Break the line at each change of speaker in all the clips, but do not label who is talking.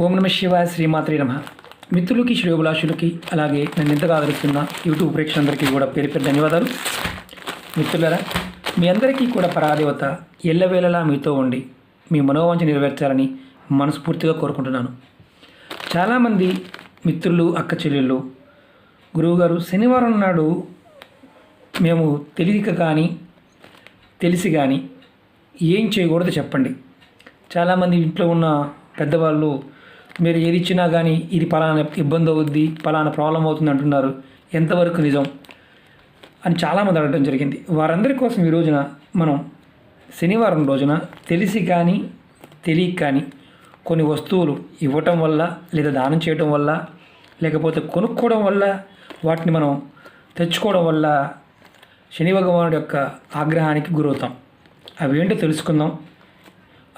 ఓం నమ శివాయ శ్రీమాత్రే నమః. మిత్రులకి శ్రేయోభిలాషులకి అలాగే నన్ను ఇంతగా ఆదరిస్తున్న యూట్యూబ్ ప్రేక్షకులందరికీ కూడా పేరు పేరు ధన్యవాదాలు. మిత్రులారా, మీ అందరికీ కూడా పరాదేవత ఎల్లవేళలా మీతో ఉండి మీ మనోవాంఛ నెరవేర్చాలని మనస్ఫూర్తిగా కోరుకుంటున్నాను. చాలామంది మిత్రులు, అక్క చెల్లెళ్ళు, గురువుగారు శనివారం నాడు మేము తెలియక కానీ తెలిసి కానీ ఏం చేయకూడదు చెప్పండి. చాలామంది ఇంట్లో ఉన్న పెద్దవాళ్ళు మీరు ఏది ఇచ్చినా కానీ ఇది పలానా ఇబ్బంది అవుద్ది, పలానా ప్రాబ్లం అవుతుంది అంటున్నారు. ఎంతవరకు నిజం అని చాలామంది అడగడం జరిగింది. వారందరి కోసం ఈ రోజున మనం శనివారం రోజున తెలిసి కానీ తెలియక కానీ కొన్ని వస్తువులు ఇవ్వటం వల్ల లేదా దానం చేయటం వల్ల లేకపోతే కొనుక్కోవడం వల్ల వాటిని మనం తెచ్చుకోవడం వల్ల శని భగవానుడి యొక్క ఆగ్రహానికి గురవుతాం. అవి ఏంటో తెలుసుకుందాం.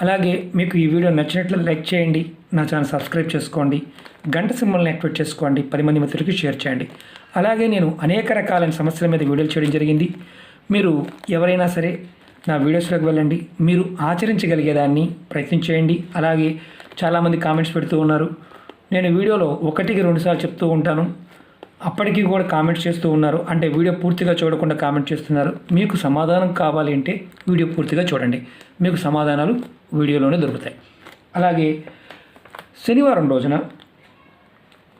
అలాగే మీకు ఈ వీడియో నచ్చినట్లయితే లైక్ చేయండి, నా ఛానల్ సబ్స్క్రైబ్ చేసుకోండి, గంట సింబల్ని యాక్టివేట్ చేసుకోండి, 10 మంది మిత్రులకి షేర్ చేయండి. అలాగే నేను అనేక రకాలైన సమస్యల మీద వీడియోలు చేయడం జరిగింది. మీరు ఎవరైనా సరే నా వీడియోస్లోకి వెళ్ళండి, మీరు ఆచరించగలిగేదాన్ని ప్రయత్నం చేయండి. అలాగే చాలామంది కామెంట్స్ పెడుతూ ఉన్నారు. నేను వీడియోలో 1-2 సార్లు చెప్తూ ఉంటాను, అప్పటికీ కూడా కామెంట్స్ చేస్తూ ఉన్నారు. అంటే వీడియో పూర్తిగా చూడకుండా కామెంట్ చేస్తున్నారు. మీకు సమాధానం కావాలి అంటే వీడియో పూర్తిగా చూడండి, మీకు సమాధానాలు వీడియోలోనే దొరుకుతాయి. అలాగే శనివారం రోజున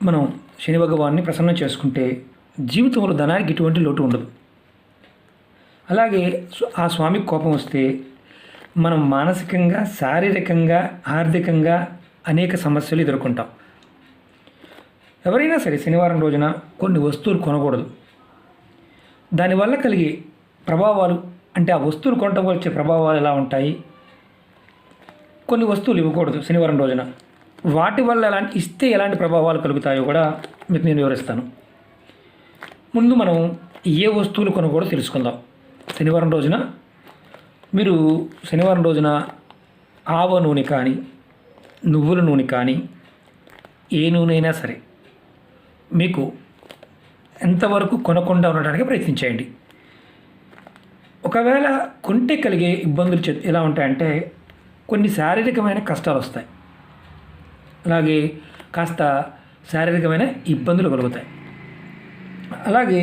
మనం శని భగవాన్ని ప్రసన్నం చేసుకుంటే జీవితంలో ధనానికి ఎటువంటి లోటు ఉండదు. అలాగే ఆ స్వామికి కోపం వస్తే మనం మానసికంగా, శారీరకంగా, ఆర్థికంగా అనేక సమస్యలు ఎదుర్కొంటాం. ఎవరైనా సరే శనివారం రోజున కొన్ని వస్తువులు కొనకూడదు. దానివల్ల కలిగే ప్రభావాలు, అంటే ఆ వస్తువులు కొనటం వల్ల వచ్చే ప్రభావాలు ఎలా ఉంటాయి, కొన్ని వస్తువులు ఇవ్వకూడదు శనివారం రోజున, వాటి వల్ల ఇస్తే ఎలాంటి ప్రభావాలు కలుగుతాయో కూడా మీకు నేను వివరిస్తాను. ముందు మనం ఏ వస్తువులు కొనకూడదో తెలుసుకుందాం. శనివారం రోజున మీరు శనివారం రోజున ఆవ నూనె కానీ, నువ్వుల నూనె కానీ, ఏ నూనె అయినా సరే మీకు ఎంతవరకు కొనకుండా ఉండడానికి ప్రయత్నించేయండి. ఒకవేళ కొంటే కలిగే ఇబ్బందులు ఎలా ఉంటాయంటే కొన్ని శారీరకమైన కష్టాలు వస్తాయి, అలాగే కాస్త శారీరకమైన ఇబ్బందులు కలుగుతాయి. అలాగే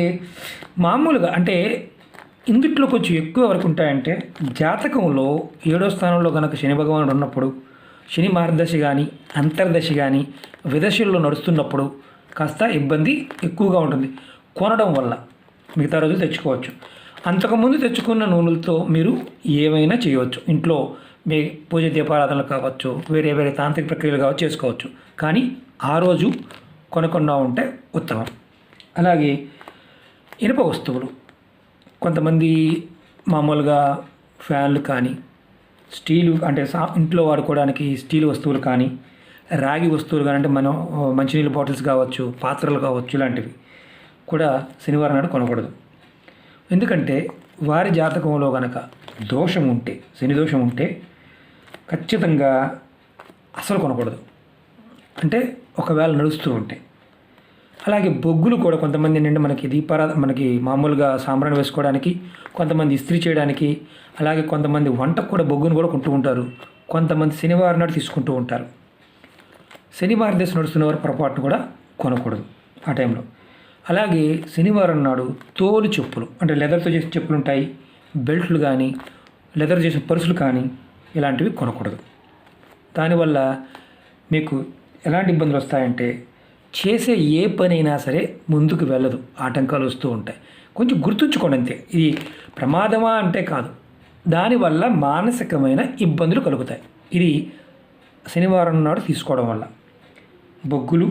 మామూలుగా అంటే ఇందుట్లో కొంచెం ఎక్కువ వరకు ఉంటాయంటే జాతకంలో 7వ స్థానంలో కనుక శని భగవానుడు ఉన్నప్పుడు, శని మార్గదశ కానీ అంతర్దశ కానీ విదశల్లో నడుస్తున్నప్పుడు కాస్త ఇబ్బంది ఎక్కువగా ఉంటుంది కొనడం వల్ల. మిగతా రోజులు తెచ్చుకోవచ్చు. అంతకుముందు తెచ్చుకున్న నూనెలతో మీరు ఏమైనా చేయవచ్చు. ఇంట్లో మీ పూజ దీపారాధనలు కావచ్చు, వేరే వేరే తాంత్రిక ప్రక్రియలు కావచ్చు, చేసుకోవచ్చు. కానీ ఆ రోజు కొనకుండా ఉంటే ఉత్తమం. అలాగే ఇనుప వస్తువులు, కొంతమంది మామూలుగా ఫ్యాన్లు కానీ, స్టీలు అంటే ఇంట్లో వాడుకోవడానికి స్టీల్ వస్తువులు కానీ, రాగి వస్తువులు కానీ, అంటే మనం మంచినీళ్ళ బాటిల్స్ కావచ్చు, పాత్రలు కావచ్చు, ఇలాంటివి కూడా శనివారం నాడు కొనకూడదు. ఎందుకంటే వారి జాతకంలో కనుక దోషం ఉంటే, శని దోషం ఉంటే ఖచ్చితంగా అసలు కొనకూడదు. అంటే ఒకవేళ నడుస్తూ ఉంటే. అలాగే బొగ్గులు కూడా కొంతమంది ఏంటంటే మనకి మామూలుగా సాంబ్రాణి వేసుకోవడానికి, కొంతమంది ఇస్త్రీ చేయడానికి, అలాగే కొంతమంది వంటకు కూడా బొగ్గును కూడా కొంటూ ఉంటారు. కొంతమంది శనివారం నాడు తీసుకుంటూ ఉంటారు. శనివారం దశ నడుస్తున్నవారు పొరపాటును కూడా కొనకూడదు ఆ టైంలో. అలాగే శనివారం నాడు తోలు చెప్పులు, అంటే లెదర్తో చేసిన చెప్పులు ఉంటాయి, బెల్ట్లు కానీ, లెదర్ చేసిన పర్సులు కానీ, ఇలాంటివి కొనకూడదు. దానివల్ల మీకు ఎలాంటి ఇబ్బందులు వస్తాయంటే చేసే ఏ పనైనా సరే ముందుకు వెళ్ళదు, ఆటంకాలు వస్తూ ఉంటాయి. కొంచెం గుర్తుంచుకోండి అంతే. ఇది ప్రమాదమా అంటే కాదు, దానివల్ల మానసికమైన ఇబ్బందులు కలుగుతాయి. ఇది శనివారం నాడు తీసుకోవడం వల్ల. బొగ్గులు,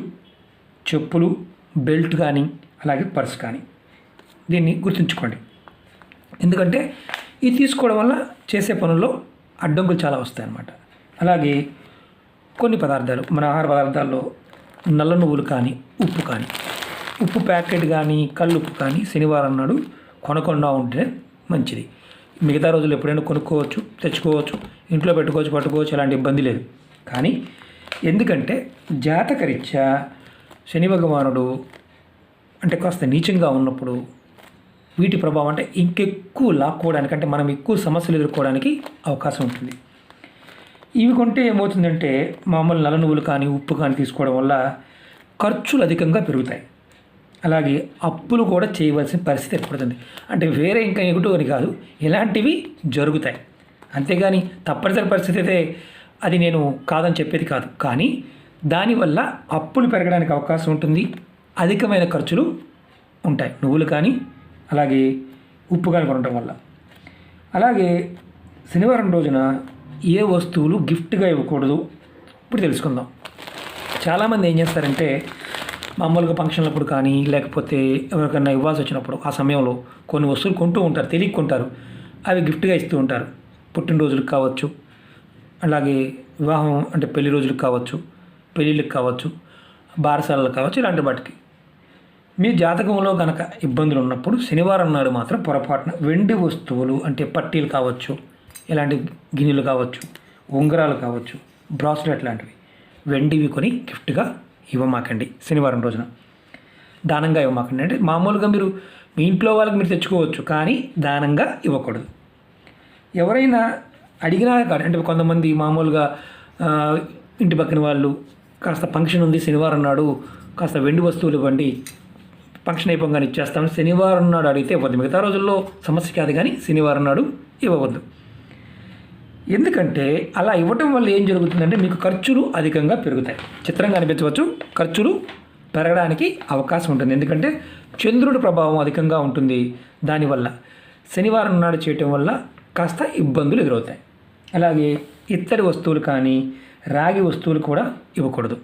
చెప్పులు, బెల్ట్ కానీ, అలాగే పర్స్ కానీ, దీన్ని గుర్తుంచుకోండి. ఎందుకంటే ఇది తీసుకోవడం వల్ల చేసే పనుల్లో అడ్డంకులు చాలా వస్తాయి అన్నమాట. అలాగే కొన్ని పదార్థాలు, మన ఆహార పదార్థాల్లో నల్ల నువ్వులు కానీ, ఉప్పు కానీ, ఉప్పు ప్యాకెట్ కానీ, కల్లుప్పు కానీ శనివారం నాడు కొనకుండా ఉంటే మంచిది. మిగతా రోజులు ఎప్పుడైనా కొనుక్కోవచ్చు, తెచ్చుకోవచ్చు, ఇంట్లో పెట్టుకోవచ్చు, పట్టుకోవచ్చు, ఎలాంటి ఇబ్బంది లేదు. కానీ ఎందుకంటే జాతకరీత్యా శని భగవానుడు అంటే కాస్త నీచంగా ఉన్నప్పుడు వీటి ప్రభావం అంటే ఇంకెక్కువ లాక్కోవడానికి, అంటే మనం ఎక్కువ సమస్యలు ఎదుర్కోవడానికి అవకాశం ఉంటుంది. ఇవి కొంటే ఏమవుతుందంటే మామూలు నల్ల నువ్వులు కానీ ఉప్పు కానీ తీసుకోవడం వల్ల ఖర్చులు అధికంగా పెరుగుతాయి. అలాగే అప్పులు కూడా చేయవలసిన పరిస్థితి ఏర్పడుతుంది. అంటే వేరే ఇంకా ఎగుటు అని కాదు, ఇలాంటివి జరుగుతాయి. అంతేగాని తప్పనిసరి పరిస్థితి అయితే అది నేను కాదని చెప్పేది కాదు. కానీ దానివల్ల అప్పులు పెరగడానికి అవకాశం ఉంటుంది, అధికమైన ఖర్చులు ఉంటాయి నువ్వులు కానీ అలాగే ఉప్పు కానీ కొనడం వల్ల. అలాగే శనివారం రోజున ఏ వస్తువులు గిఫ్ట్గా ఇవ్వకూడదు ఇప్పుడు తెలుసుకుందాం. చాలామంది ఏం చేస్తారంటే మామూలుగా ఫంక్షన్లప్పుడు కానీ లేకపోతే ఎవరికైనా ఇవ్వాల్సి వచ్చినప్పుడు ఆ సమయంలో కొన్ని వస్తువులు కొంటూ ఉంటారు, తెలియకుంటారు, అవి గిఫ్ట్గా ఇస్తూ ఉంటారు. పుట్టినరోజులకు కావచ్చు, అలాగే వివాహం అంటే పెళ్లి రోజులకు కావచ్చు, పెళ్ళిళ్ళకి కావచ్చు, బారసాలకు కావచ్చు, ఇలాంటి వాటికి. మీ జాతకంలో కనుక ఇబ్బందులు ఉన్నప్పుడు శనివారం నాడు మాత్రం పొరపాటున వెండి వస్తువులు అంటే పట్టీలు కావచ్చు, ఇలాంటి గిన్నెలు కావచ్చు, ఉంగరాలు కావచ్చు, బ్రాస్లెట్ లాంటివి వెండివి కొని గిఫ్ట్గా ఇవ్వమాకండి. శనివారం రోజున దానంగా ఇవ్వమాకండి. అంటే మామూలుగా మీరు మీ ఇంట్లో వాళ్ళకి మీరు తెచ్చుకోవచ్చు, కానీ దానంగా ఇవ్వకూడదు. ఎవరైనా అడిగినా కాదు, అంటే కొంతమంది మామూలుగా ఇంటి పక్కన వాళ్ళు కాస్త ఫంక్షన్ ఉంది శనివారం నాడు, కాస్త వెండి వస్తువులు ఇవ్వండి, ఫంక్షన్ అయిపోగానే ఇచ్చేస్తాం, శనివారం నాడు అడిగితే ఇవ్వద్దు. మిగతా రోజుల్లో సమస్య కాదు, కానీ శనివారం నాడు ఇవ్వవద్దు. ఎందుకంటే అలా ఇవ్వటం వల్ల ఏం జరుగుతుందంటే మీకు ఖర్చులు అధికంగా పెరుగుతాయి. చిత్రంగా అనిపించవచ్చు, ఖర్చులు పెరగడానికి అవకాశం ఉంటుంది. ఎందుకంటే చంద్రుడి ప్రభావం అధికంగా ఉంటుంది. దానివల్ల శనివారం నాడు చేయటం వల్ల కాస్త ఇబ్బందులు ఎదురవుతాయి. అలాగే ఇత్తడి వస్తువులు కానీ రాగి వస్తువులు కూడా ఇవ్వకూడదు.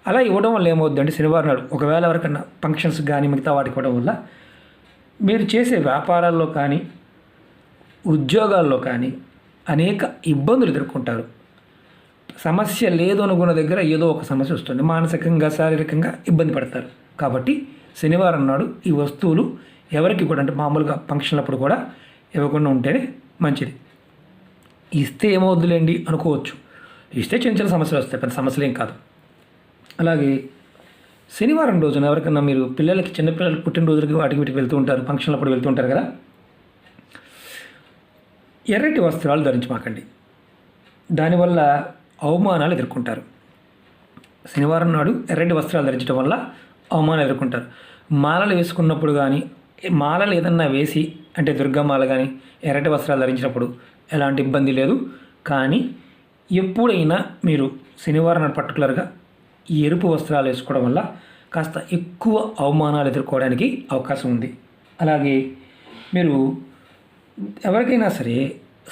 అలా ఇవ్వడం వల్ల ఏమవుతుందంటే శనివారం నాడు ఒకవేళ ఎవరికన్నా ఫంక్షన్స్ కానీ మిగతా వాటికి ఇవ్వడం వల్ల మీరు చేసే వ్యాపారాల్లో కానీ ఉద్యోగాల్లో కానీ అనేక ఇబ్బందులు ఎదుర్కొంటారు. సమస్య లేదు అనుకున్న దగ్గర ఏదో ఒక సమస్య వస్తుంది, మానసికంగా శారీరకంగా ఇబ్బంది పడతారు. కాబట్టి శనివారం నాడు ఈ వస్తువులు ఎవరికి కూడా అంటే మామూలుగా ఫంక్షన్లప్పుడు కూడా ఇవ్వకుండా ఉంటేనే మంచిది. ఇస్తే ఏమవుద్దులేండి అనుకోవచ్చు, ఇస్తే చిన్న చిన్న సమస్యలు వస్తాయి, పెద్ద సమస్యలు ఏం కాదు. అలాగే శనివారం రోజున ఎవరికన్నా మీరు పిల్లలకి చిన్నపిల్లలకి పుట్టినరోజులకి వాటికి వీటికి వెళ్తూ ఉంటారు, ఫంక్షన్లప్పుడు వెళ్తూ ఉంటారు కదా, ఎర్రటి వస్త్రాలు ధరించమాకండి. దానివల్ల అవమానాలు ఎదుర్కొంటారు. శనివారం నాడు ఎర్రటి వస్త్రాలు ధరించడం వల్ల అవమానాలు ఎదుర్కొంటారు. మాలలు వేసుకున్నప్పుడు కానీ మాలలు ఏదన్నా వేసి అంటే దుర్గమాల కానీ ఎర్రటి వస్త్రాలు ధరించినప్పుడు ఎలాంటి ఇబ్బంది లేదు. కానీ ఎప్పుడైనా మీరు శనివారం నాడు పర్టికులర్గా ఈ ఎరుపు వస్త్రాలు వేసుకోవడం వల్ల కాస్త ఎక్కువ అవమానాలు ఎదుర్కోవడానికి అవకాశం ఉంది. అలాగే మీరు ఎవరికైనా సరే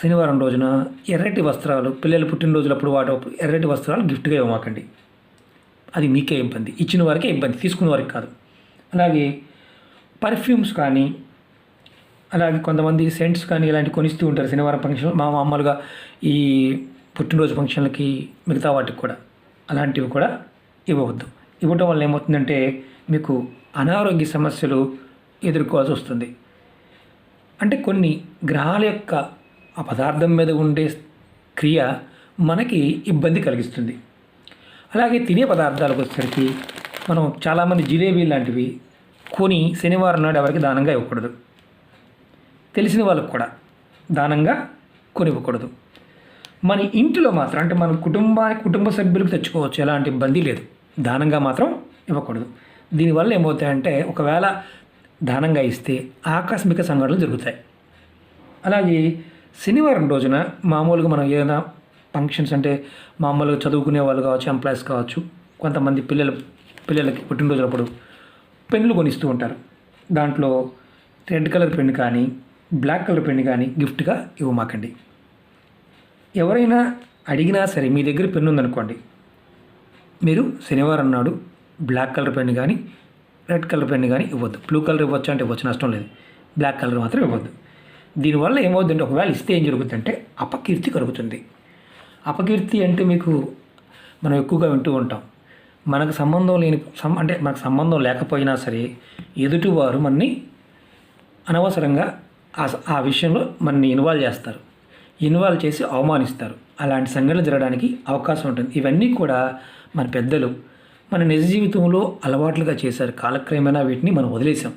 శనివారం రోజున ఎర్రటి వస్త్రాలు పిల్లలు పుట్టినరోజులప్పుడు వాటప్పుడు ఎర్రటి వస్త్రాలు గిఫ్ట్గా ఇవ్వమాకండి. అది మీకే ఇబ్బంది, ఇచ్చిన వారికే ఇబ్బంది, తీసుకున్న వారికి కాదు. అలాగే పర్ఫ్యూమ్స్ కానీ అలాగే కొంతమంది సెంట్స్ కానీ ఇలాంటివి కొనిస్తూ ఉంటారు శనివారం ఫంక్షన్ మామూలుగా ఈ పుట్టినరోజు ఫంక్షన్లకి మిగతా వాటికి కూడా. అలాంటివి కూడా ఇవ్వవద్దు. ఇవ్వటం వల్ల ఏమవుతుందంటే మీకు అనారోగ్య సమస్యలు ఎదుర్కోవాల్సి వస్తుంది. అంటే కొన్ని గ్రహాల యొక్క ఆ పదార్థం మీద ఉండే క్రియ మనకి ఇబ్బంది కలిగిస్తుంది. అలాగే తినే పదార్థాలకు వచ్చేసరికి మనం చాలామంది జిలేబీ లాంటివి కొని శనివారం నాడు ఎవరికి దానంగా ఇవ్వకూడదు. తెలిసిన వాళ్ళకు కూడా దానంగా కొనివ్వకూడదు. మన ఇంటిలో మాత్రం అంటే మన కుటుంబ సభ్యులకు తెచ్చుకోవచ్చు, ఎలాంటి ఇబ్బంది లేదు. దానంగా మాత్రం ఇవ్వకూడదు. దీనివల్ల ఏమవుతాయంటే ఒకవేళ దానంగా ఇస్తే ఆకస్మిక సంఘటనలు జరుగుతాయి. అలాగే శనివారం రోజున మామూలుగా మనం ఏదైనా ఫంక్షన్స్ అంటే మామూలుగా చదువుకునే వాళ్ళు కావచ్చు, ఎంప్లాయీస్ కావచ్చు, కొంతమంది పిల్లలకి పుట్టినరోజులప్పుడు పెన్నులు కొనిస్తూ ఉంటారు. దాంట్లో రెడ్ కలర్ పెన్ను కానీ బ్లాక్ కలర్ పెన్ను కానీ గిఫ్ట్గా ఇవ్వమాకండి. ఎవరైనా అడిగినా సరే మీ దగ్గర పెన్ను ఉందనుకోండి, మీరు శనివారం నాడు బ్లాక్ కలర్ పెన్ను కానీ రెడ్ కలర్ పెన్ను కానీ ఇవ్వద్దు. బ్లూ కలర్ ఇవ్వచ్చు అంటే ఇవ్వచ్చు, నష్టం లేదు. బ్లాక్ కలర్ మాత్రం ఇవ్వద్దు. దీనివల్ల ఏమవుతుందంటే ఒకవేళ ఇస్తే ఏం జరుగుతుందంటే అపకీర్తి కలుగుతుంది. అపకీర్తి అంటే మీకు మనం ఎక్కువగా వింటూ ఉంటాం, మనకు సంబంధం లేని అంటే మనకు సంబంధం లేకపోయినా సరే ఎదుటివారు మనని అనవసరంగా ఆ విషయంలో మనని ఇన్వాల్వ్ చేస్తారు, ఇన్వాల్వ్ చేసి అవమానిస్తారు. అలాంటి సంఘటనలు జరగడానికి అవకాశం ఉంటుంది. ఇవన్నీ కూడా మన పెద్దలు మన నిజ జీవితంలో అలవాట్లుగా చేశారు. కాలక్రమేణా వీటిని మనం వదిలేసాం.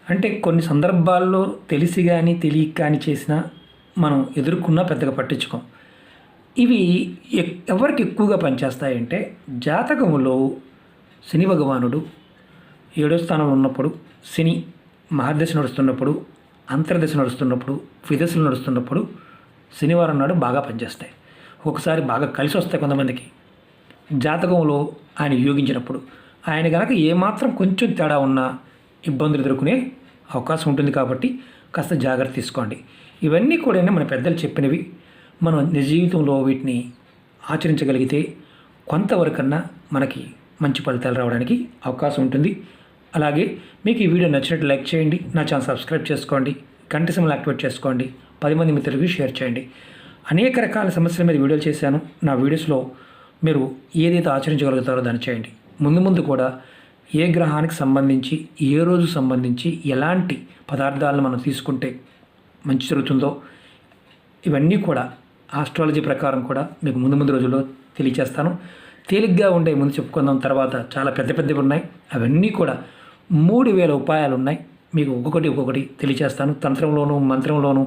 అంటే కొన్ని సందర్భాల్లో తెలిసి కానీ తెలియక కానీ చేసినా మనం ఎదుర్కొన్నా పెద్దగా పట్టించుకోం. ఇవి ఎవరికి ఎక్కువగా పనిచేస్తాయంటే జాతకంలో శని భగవానుడు 7వ స్థానంలో ఉన్నప్పుడు, శని మహర్దశ నడుస్తున్నప్పుడు, అంతర్దశ నడుస్తున్నప్పుడు, విదశలు నడుస్తున్నప్పుడు శనివారం నాడు బాగా పనిచేస్తాయి. ఒకసారి బాగా కలిసి వస్తాయి కొంతమందికి. జాతకంలో ఆయన యోగించినప్పుడు ఆయన కనుక ఏమాత్రం కొంచెం తేడా ఉన్నా ఇబ్బందులు ఎదుర్కొనే అవకాశం ఉంటుంది. కాబట్టి కాస్త జాగ్రత్త తీసుకోండి. ఇవన్నీ కూడా మన పెద్దలు చెప్పినవి. మనం నిజ జీవితంలో వీటిని ఆచరించగలిగితే కొంతవరకన్నా మనకి మంచి ఫలితాలు రావడానికి అవకాశం ఉంటుంది. అలాగే మీకు ఈ వీడియో నచ్చినట్టు లైక్ చేయండి, నా ఛానల్ సబ్స్క్రైబ్ చేసుకోండి, గంట సింబల్ యాక్టివేట్ చేసుకోండి, 10 మంది మిత్రులకి షేర్ చేయండి. అనేక రకాల సమస్యల మీద వీడియోలు చేశాను. నా వీడియోస్లో మీరు ఏదైతే ఆచరించగలుగుతారో దాన్ని చేయండి. ముందు కూడా ఏ గ్రహానికి సంబంధించి, ఏ రోజు సంబంధించి ఎలాంటి పదార్థాలను మనం తీసుకుంటే మంచి జరుగుతుందో ఇవన్నీ కూడా ఆస్ట్రాలజీ ప్రకారం కూడా మీకు ముందు రోజుల్లో తెలియచేస్తాను. తేలిగ్గా ఉండే ముందు చెప్పుకుందాం, తర్వాత చాలా పెద్దవి ఉన్నాయి. అవన్నీ కూడా 3000 ఉపాయాలు ఉన్నాయి. మీకు ఒక్కొక్కటి తెలియచేస్తాను. తంత్రంలోనూ మంత్రంలోనూ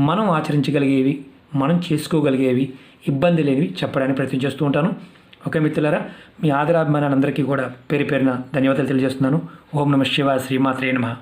మనం ఆచరించగలిగేవి, మనం చేసుకోగలిగేవి, ఇబ్బంది లేనివి చెప్పడానికి ప్రయత్నం చేస్తూ ఉంటాను. ఓకే మిత్రులారా, మీ ఆదరాభిమానాలందరికీ కూడా పేరు పేరున ధన్యవాదాలు తెలియజేస్తున్నాను. ఓం నమః శివాయ, శ్రీమాత్రే నమః.